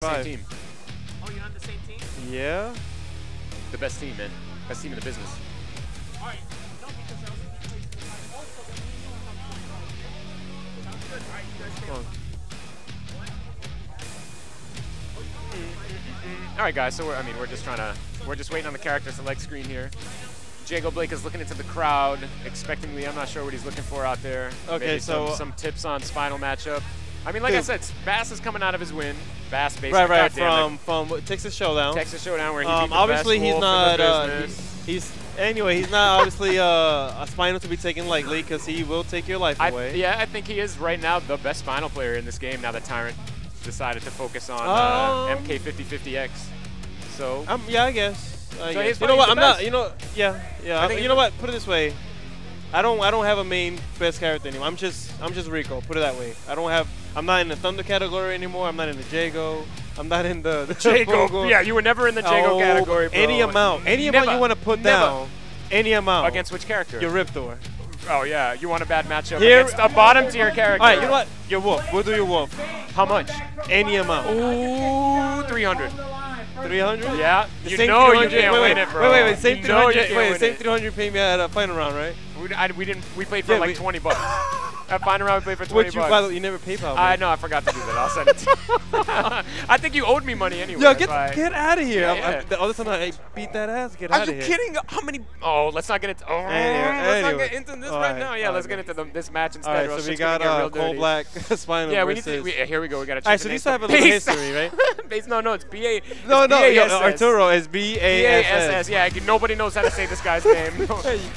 Same team. Oh, you're on the same team? Yeah. The best team, man. Best team in the business. All right. No, because I was also sounds good. All right, you guys stay on. All right, guys. So we're just waiting on the character select screen here. GamerBlake is looking into the crowd, expectingly. I'm not sure what he's looking for out there. Okay, maybe so some tips on Spinal matchup. I mean, like I said, Bass is coming out of his win. Bass basically, right, from Texas Showdown. Texas Showdown, where he beat the obviously best he's wolf not. in the business. He's not obviously a Spinal to be taken lightly because he will take your life away. Yeah, I think he is right now the best Spinal player in this game. Now that Tyrant decided to focus on MK5050X. So yeah, I guess. So you know what? I'm not. You know. Yeah. You know what? Put it this way. I don't have a main best character anymore. I'm just Rico. Put it that way. I'm not in the Thunder category anymore. I'm not in the Jago. I'm not in the Jago. Yeah, you were never in the Jago category, bro. Any amount you want to put down. Any amount. Against which character? Your Riptor. Oh yeah, you want a bad matchup against a bottom tier character. All right, you know what? Your Wolf. We'll do your Wolf. How much? Any amount. Ooh, 300. 300? Yeah. You know you can't win it, bro. Wait. Same 300. Wait, same 300 pay me at a final round, right? We played for like 20 bucks. At final round, we played for 20 bucks. By the way, you never PayPal me. I know, I forgot to do that. I'll send it to you. I think you owed me money anyway. Yo, get out of here. Yeah. The other time I beat that ass, get out of here. Are you kidding? How many? Oh, let's not get into. Let's not get into this right now. Yeah, let's get into this match instead. All right, so we got Cold Black Spinal. Yeah, here we go. We got to. All right, so these have a little history, right? No, it's BA. No, Arturo is BASS. Yeah, nobody knows how to say this guy's name.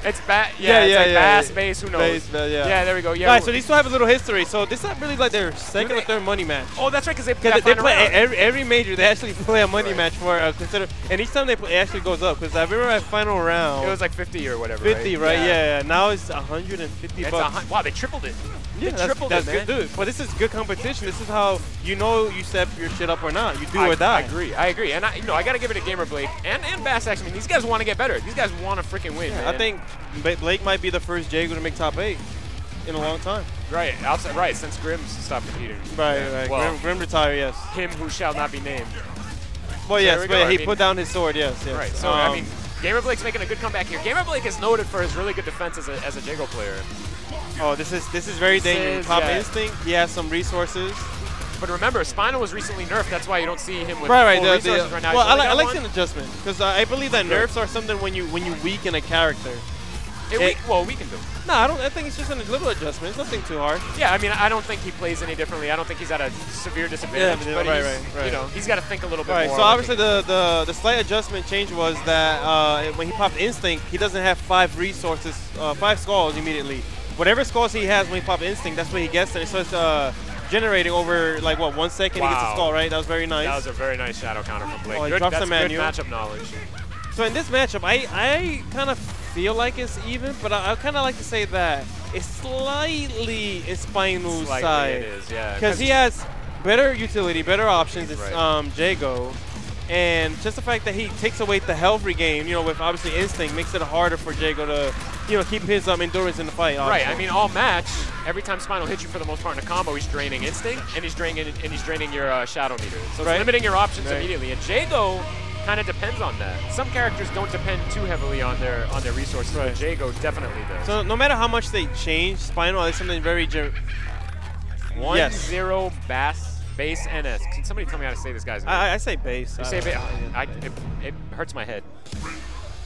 It's Bass. Yeah, it's like Bass, Base. Who knows? Yeah, there we go. Yeah. So these two have a little history. So this is not really like their second or third money match. Oh, that's right, because they play every major. They actually play a money match for and each time they play, it actually goes up. Because I remember at final round, it was like 50 or whatever. 50, right? Yeah. Now it's 150 bucks. Wow, they tripled it. Yeah, that's good, dude. But this is good competition. This is how you know you step your shit up or not. You do or die. I agree. And I got to give it to GamerBlake and Bass. Actually, I mean, these guys want to get better. These guys want to freaking win. Yeah, man. I think Blake might be the first Jago to make top 8 in a long time. Right, since Grimm stopped competing. Right. Well, Grimm retired, yes. Him who shall not be named. Well, yes, but he put down his sword, yes. Right, so I mean, GamerBlake's making a good comeback here. GamerBlake is noted for his really good defense as a Jago player. Oh, this is very dangerous. Pop Instinct, he has some resources. But remember, Spinal was recently nerfed. That's why you don't see him with full resources right now. Well, I like an adjustment because I believe that nerfs are something when you weaken a character. Weaken them. No, I think it's just a little adjustment. It's nothing too hard. Yeah, I mean, I don't think he plays any differently. I don't think he's at a severe disadvantage. Yeah, but you know, he's got to think a little bit more. So obviously the slight adjustment change was that when he popped Instinct, he doesn't have 5 resources, 5 skulls immediately. Whatever skulls he has when he pops Instinct, that's what he gets, and it starts generating over like 1 second. He gets a skull, right? That was very nice. That was a very nice shadow counter from Blake. Oh, he drops that's the good matchup knowledge. So in this matchup, I kind of feel like it's even, but I kind of like to say that it's slightly in Spinal's side. It is, yeah. Because he has better utility, better options. It's Jago. And just the fact that he takes away the health regain, with obviously Instinct, makes it harder for Jago to, keep his endurance in the fight. Obviously. Right. I mean, all match, every time Spinal hits you for the most part in a combo, he's draining Instinct and he's draining your Shadow Meter. So it's limiting your options immediately. And Jago kind of depends on that. Some characters don't depend too heavily on their resources, but Jago definitely does. So no matter how much they change, Spinal is something very 1-0 Base NS. Can somebody tell me how to say this guy's name? I say base. You say base. It hurts my head. So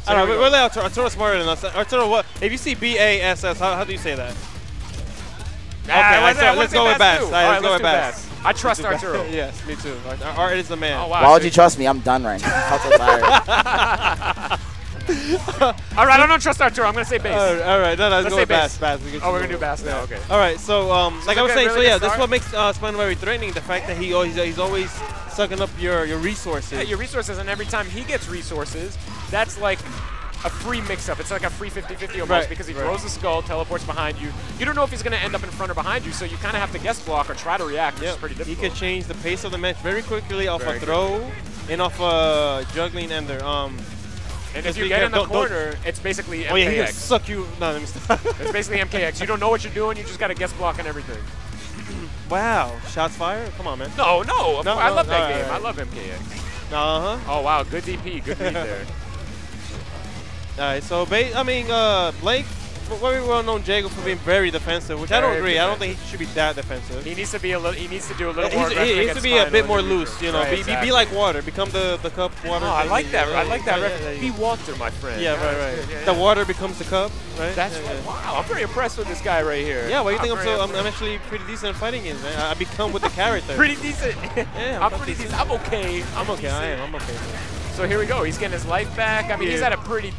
I don't know. We're like Arturo's smarter than us. Arturo, what? If you see BASS, how do you say that? Okay, let's go with Bass. All right, let's go with Bass. I trust Arturo. Yes, me too. Art is the man. Oh, wow. Why would you trust me? I'm done right now. I'm so tired. All right, I don't trust Arturo. I'm going to say base. All right, let's go with Bass. We're going to do Bass now, okay. All right, so like I was saying, this is what makes Spinal very threatening, the fact that he's always sucking up your resources. Yeah, your resources, and every time he gets resources, that's like a free mix-up. It's like a free 50-50 almost because he throws the skull, teleports behind you. You don't know if he's going to end up in front or behind you, so you kind of have to guess block or try to react, which is pretty difficult. He could change the pace of the match very quickly off a throw and off juggling ender. And if you get in the corner, it's basically MKX. He can suck you. No, let me stop. It's basically MKX. You don't know what you're doing. You just got to guess block and everything. Wow, shots fired? Come on, man. No, no, I love that no, game. right. I love MKX. Uh-huh. Oh, wow, good DP, good read there. All right, so Blake, very well known Jago for being very defensive, which I don't agree. I don't think he should be that defensive. He needs to be a little. He needs to do a little more. He needs to be a bit more loose, you know. Right, Be like water. Become the cup water. Oh, I like that. I like that. Yeah, Be water, my friend. Yeah, right. Yeah, The water becomes the cup, right? That's right. Wow, I'm very impressed with this guy right here. Yeah, well, you think I'm actually pretty decent at fighting games, man. I become with the character. Pretty decent. Yeah, I'm pretty decent. I'm okay. I'm okay. I'm okay. So here we go. He's getting his life back. I mean, he's at a pretty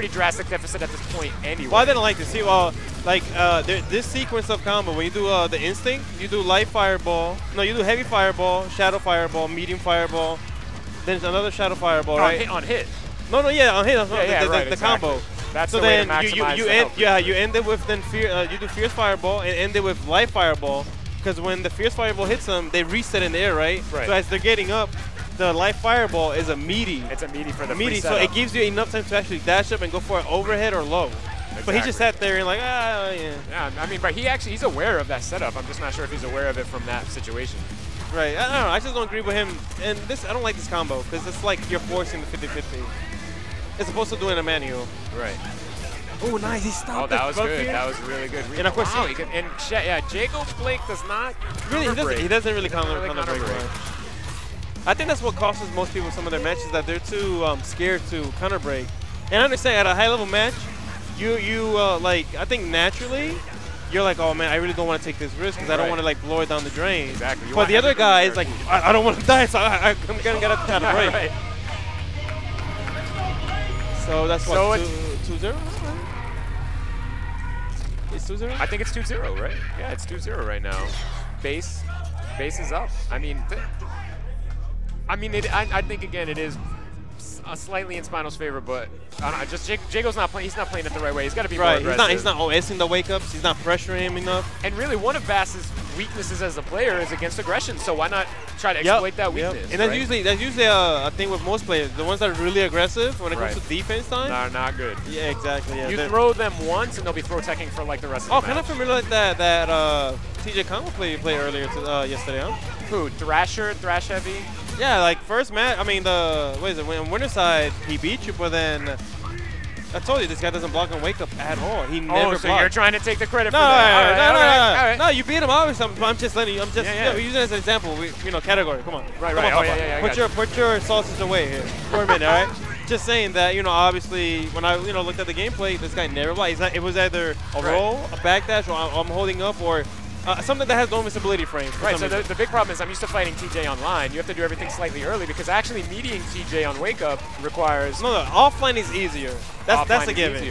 drastic deficit at this point anyway. Well, I didn't like to see. Well, like this sequence of combo, when you do the instinct, you do light fireball. No, you do heavy fireball, shadow fireball, medium fireball. Then another shadow fireball, right? On hit. No, yeah, on hit. Right, the combo. That's so the way then to maximize you end it with then you do fierce fireball and end it with light fireball, because when the fierce fireball hits them, they reset in the air, right? So as they're getting up, the light fireball is a meaty. It's a meaty for the meaty, so it gives you enough time to actually dash up and go for an overhead or low. Exactly. But he just sat there and like, yeah. Yeah, I mean, but he's aware of that setup. I'm just not sure if he's aware of it from that situation. Right. I don't know. I just don't agree with him. And I don't like this combo because it's like you're forcing the 50-50. It's supposed to do in a manual. Right. Oh, nice. He stopped. Oh, that was good. That was really good. And of course, GamerBlake does not. He doesn't really counter break. I think that's what causes most people some of their matches, that they're too scared to counter break. And I understand at a high level match, like I think naturally you're like, oh man, I really don't want to take this risk because I don't want to like blow it down the drain. Exactly. But the other guy is like, I don't want to die, so I'm gonna get up to counter break. Right. So that's what 2-0. It's 2-0. I think it's 2-0, right? Yeah, it's 2-0 right now. Base is up. I mean. I think again it is slightly in Spinal's favor, but I don't know, just Jago's not playing. He's not playing it the right way. He's got to be more aggressive. He's not OSing the wake ups. He's not pressuring him enough. And really, one of Bass's weaknesses as a player is against aggression. So why not try to exploit that weakness? And that's usually a thing with most players. The ones that are really aggressive when it comes to defense time. Are not good. Yeah, exactly. Yeah. You throw them once, and they'll be throw teching for like the rest of the match. Kind of familiar like that TJ Combo play earlier yesterday, huh? Who? Thrash Heavy? Yeah, like first match. I mean, when Winter Side he beat you, but then I told you this guy doesn't block on wake up at all. He never blocks. So you're trying to take the credit for that? No, you beat him obviously. I'm just letting you. I'm just using it as an example. Category. Come on. Right. Put your sausage away here for a minute, all right? Just saying that, obviously when I looked at the gameplay, this guy never blocked. It was either a roll, a backdash, or I'm holding up, or something that has no visibility frame. Right, so the big problem is I'm used to fighting TJ online. You have to do everything slightly early because actually meeting TJ on wake up requires... No, offline is easier. That's a given.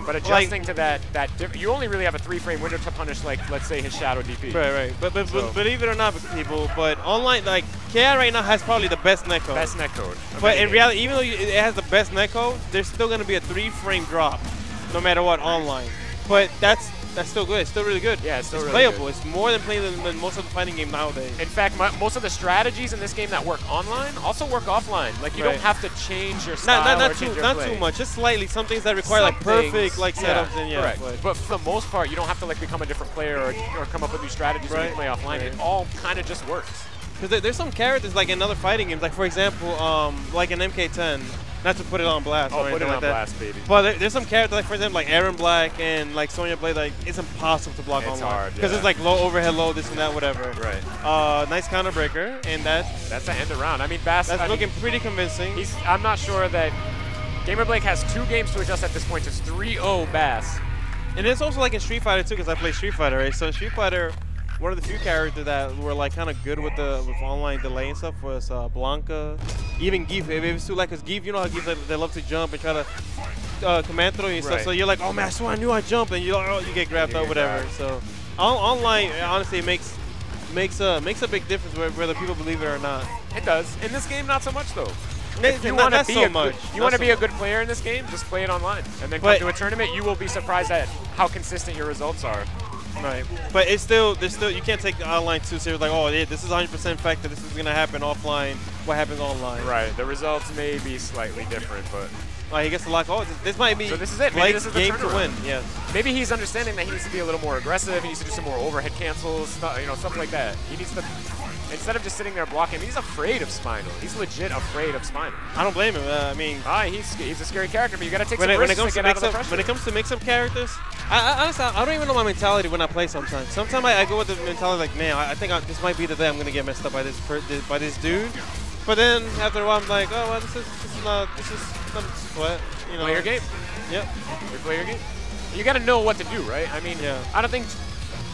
But adjusting to that you only really have a 3-frame window to punish, like, let's say his shadow DP. Right. But believe it or not, people, but online, like, KI right now has probably the best netcode. Best netcode. But in reality, even though it has the best netcode, there's still going to be a 3-frame drop no matter what online. But that's still good. It's still really good. Yeah, it's playable. Good. It's more than playing than most of the fighting game nowadays. In fact, most of the strategies in this game that work online also work offline. Like you don't have to change your style not too much. Just slightly. Some things that require like perfect setups and correct. But for the most part, you don't have to like become a different player or come up with new strategies when you play offline. It all kind of just works. Because there's some characters like in other fighting games, like for example, like in MK10. Not to put it on blast. Oh, put it on blast, baby. But there's some characters, like for example, like Aaron Black and like Sonya Blade. Like it's impossible to block online. It's hard because it's like low overhead, low this and that, whatever. Right. Nice counter breaker, and that's the end around. I mean, Bass. That's looking pretty convincing. I'm not sure that GamerBlake has 2 games to adjust at this point. It's 3-0 Bass. And it's also like in Street Fighter too, because I play Street Fighter, right? So Street Fighter, one of the few characters that were like kind of good with online delay and stuff was Blanca, even Geef. If it's too like, cause Geef, you know how Geef they love to jump and try to command throw you and stuff. So you're like, oh man, I swear I knew I jumped, and you get grabbed up, whatever. So online, honestly, it makes a big difference whether people believe it or not. It does. In this game, not so much though. If you want to be a good player in this game, just play it online, and then come to a tournament. You will be surprised at how consistent your results are. Right, but there's still you can't take the online too serious. Like, oh, this is 100% fact that this is gonna happen offline. What happens online? Right. The results may be slightly different, but Like he gets to lock. Oh, this might be So this is it. Maybe Blake's this is the game to turnaround. win. Yes. Maybe he's understanding that he needs to be a little more aggressive. He needs to do some more overhead cancels, stuff like that. He needs to, instead of just sitting there blocking, he's afraid of Spinal. He's legit afraid of Spinal. I don't blame him. I mean, he's a scary character, but you got to take some when risks it comes to to get out of the pressure. when it comes to mix-up characters, honestly, I don't even know my mentality when I play sometimes. Sometimes I go with the mentality like, man, I think this might be the day I'm gonna get messed up by this dude. But then after a while, I'm like, oh well, this is not sweat. You know. Play your game. Yep. You play your game. You got to know what to do, right? I mean, Yeah. I don't think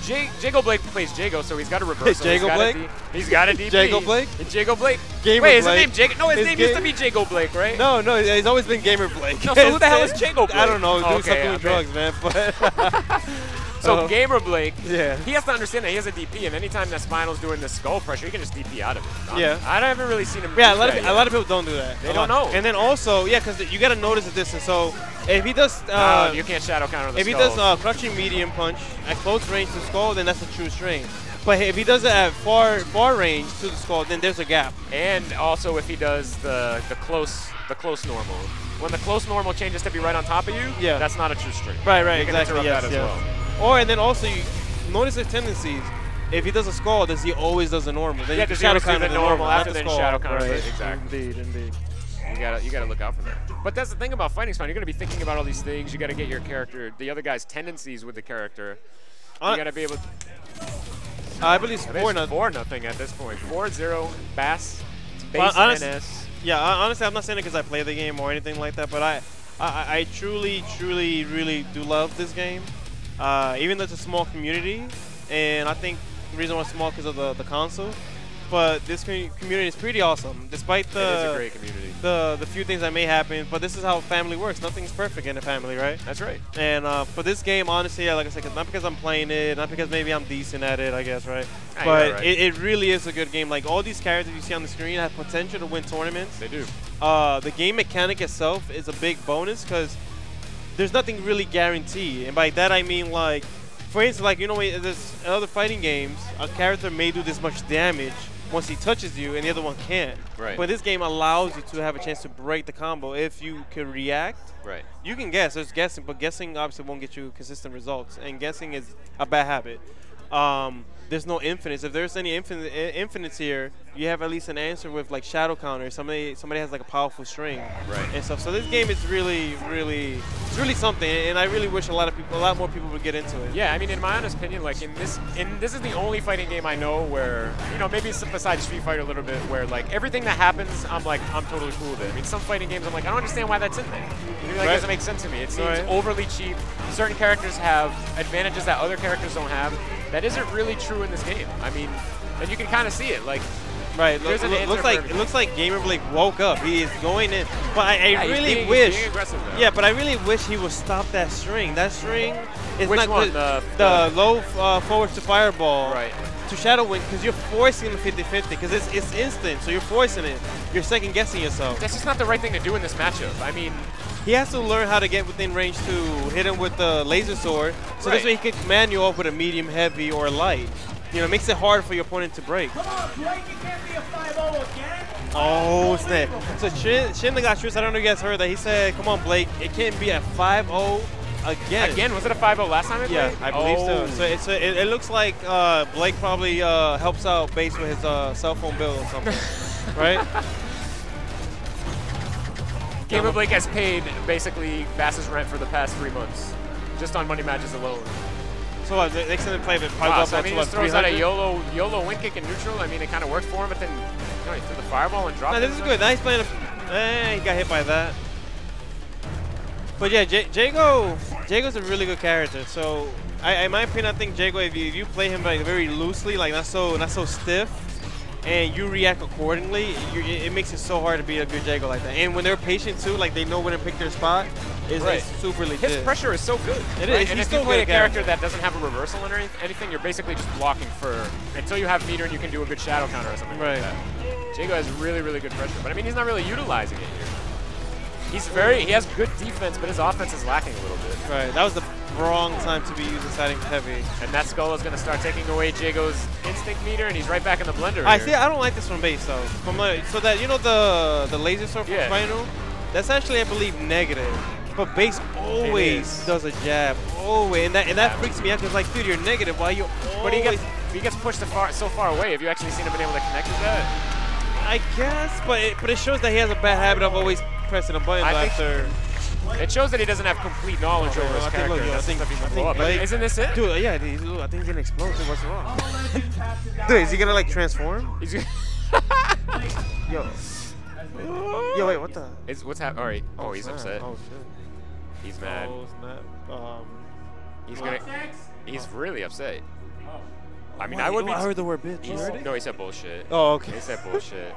JWong plays Jago, so he's got a reversal. JWong? He's got a DP. JWong? JWong. GamerBlake. Wait, is his name Jago? No, his His name used to game- be JWong, right? No, he's always been GamerBlake. No, so who the hell is JWong? I don't know. He's Oh, doing okay, something with drugs, man. But So GamerBlake, yeah. he has to understand that he has a DP, and anytime that Spinal's doing this skull pressure, he can just DP out of it. Yeah. I haven't really seen him. Yeah, do a lot that of yet. people don't do that. They don't know. And then also, yeah, because you got to notice the distance. So if he does, You can't shadow counter the if he skulls. does crushing medium punch at close range to skull, then that's a true string. But if he does it at far range to the skull, then there's a gap. And also if he does the close normal. When the close normal changes to be right on top of you, Yeah. that's not a true string. Right, You can exactly. interrupt Yes, that as yes. well. Or and then also you notice his tendencies. If he does a skull, he always does a normal. Then Yeah, you can does he always do counter the normal not after the then skull. shadow counter Right. it? Exactly. Indeed. You gotta look out for that. But that's the thing about fighting Spine. You're gonna be thinking about all these things. You gotta get your character, the other guy's tendencies with the character. You gotta be able to. I believe it's I think it's 4-0 at this point. 4-0 Bass. Well, Base NS. Yeah, honestly, I'm not saying it because I play the game or anything like that, but I truly, really do love this game. Even though it's a small community, and I think the reason why it's small because of the console, but this community is pretty awesome, despite It is a great community. the few things that may happen. But this is how family works. Nothing's perfect in a family, right? That's right. And for this game, honestly, like I said, not because I'm playing it, not because maybe I'm decent at it, I guess, right? Yeah, But you're right. it really is a good game. Like all these characters you see on the screen have potential to win tournaments. They do. The game mechanic itself is a big bonus because there's nothing really guaranteed. And by that I mean, like, for instance, like, you know, there's other fighting games, a character may do this much damage once he touches you and the other one can't. Right. But this game allows you to have a chance to break the combo if you can react. Right. You can guess, there's guessing, but guessing obviously won't get you consistent results. And guessing is a bad habit. There's no infinites. If there's any infinites here, you have at least an answer with like shadow counter. Somebody has like a powerful string, Right. and stuff. So this game is really something, and I really wish a lot more people would get into it. Yeah, I mean, in my honest opinion, like this is the only fighting game I know where, you know, maybe it's besides Street Fighter a little bit, where like everything that happens, I'm totally cool with it. I mean, some fighting games, I'm like, I don't understand why that's in there. It really doesn't make sense to me. It seems overly cheap. Certain characters have advantages that other characters don't have. That isn't really true in this game. I mean, and you can kind of see it. Like, Right. there's an answer Looks for like everything. it looks like GamerBlake woke up. He is going in, but I Yeah, really he's wish. being aggressive now. Yeah, but I really wish he would stop that string. That string is Which not one? good. The low forwards to fireball. Right. To shadow wing, because you're forcing him 50-50, because it's instant, so you're forcing it. You're second guessing yourself. That's just not the right thing to do in this matchup. I mean, He has to learn how to get within range to hit him with the laser sword, so this way he can command you off with a medium, heavy, or light. You know, it makes it hard for your opponent to break. Come on, Blake, you can't be a 5-0 again. Oh, snap. So Shin got truth. I don't know if you guys heard that. He said, come on, Blake, it can't be a 5-0 again. again, was it a 5-0 last time? Yeah, I believe so. So it looks like Blake probably helps out Base with his cell phone bill or something, right? GamerBlake has paid basically Bass's rent for the past 3 months, just on money matches alone. So what, the next time they play, it probably Wow, goes so I up mean, to he just throws out a 300? YOLO win kick in neutral. I mean, it kind of worked for him, but then he threw the fireball and dropped No, it. this is good. Now he's playing he got hit by that. But yeah, Jago's a really good character. So, in my opinion, I think Jago, if you play him like very loosely, like not so stiff, and you react accordingly, it makes it so hard to beat a good Jago like that. And when they're patient too, like they know when to pick their spot, it's super legit. His pressure is so good. It right? is. And He's if you still play good a character character. that doesn't have a reversal or anything, you're basically just blocking for until you have meter and you can do a good shadow counter or something Right. like that. Jago has really good pressure, but I mean, he's not really utilizing it here. He has good defense, but his offense is lacking a little bit. Right. That was the wrong time to be using siding heavy. And that skull is going to start taking away Jago's instinct meter, and he's right back in the blender I here. see. I don't like this from base though. So that, you know, the laser sword from Yeah. Final, That's actually, I believe, negative. But base always does a jab. Always. And that freaks me out because, like, dude, you're negative. Why you always... But he gets pushed so far away. Have you actually seen him been able to connect with that? I guess, but it shows that he has a bad habit of always pressing a button after... It shows that he doesn't have complete knowledge over his character. I think Isn't this it? Dude, yeah, I think he's gonna explode. What's wrong? Dude, is he gonna, like, transform? He's Yo, wait, what the? What's happening? All right. Oh, he's upset. Oh, shit. He's mad. Oh, snap. He's really upset. I mean, What? I would be. I heard the word bitch. You heard it? No, he said bullshit. Oh, okay. He said bullshit.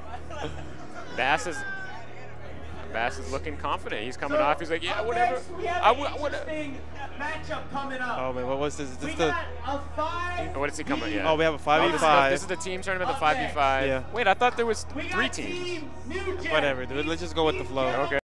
Bass is looking confident. He's coming off. He's like, yeah, whatever. Matchup coming up. Oh man, what was this? Is this the? What is he coming? Yeah. Oh, we have a 5v5. This is the team tournament, the 5v5. Yeah. Wait, I thought there was 3 teams. Whatever, dude. Let's just go with the flow. Okay.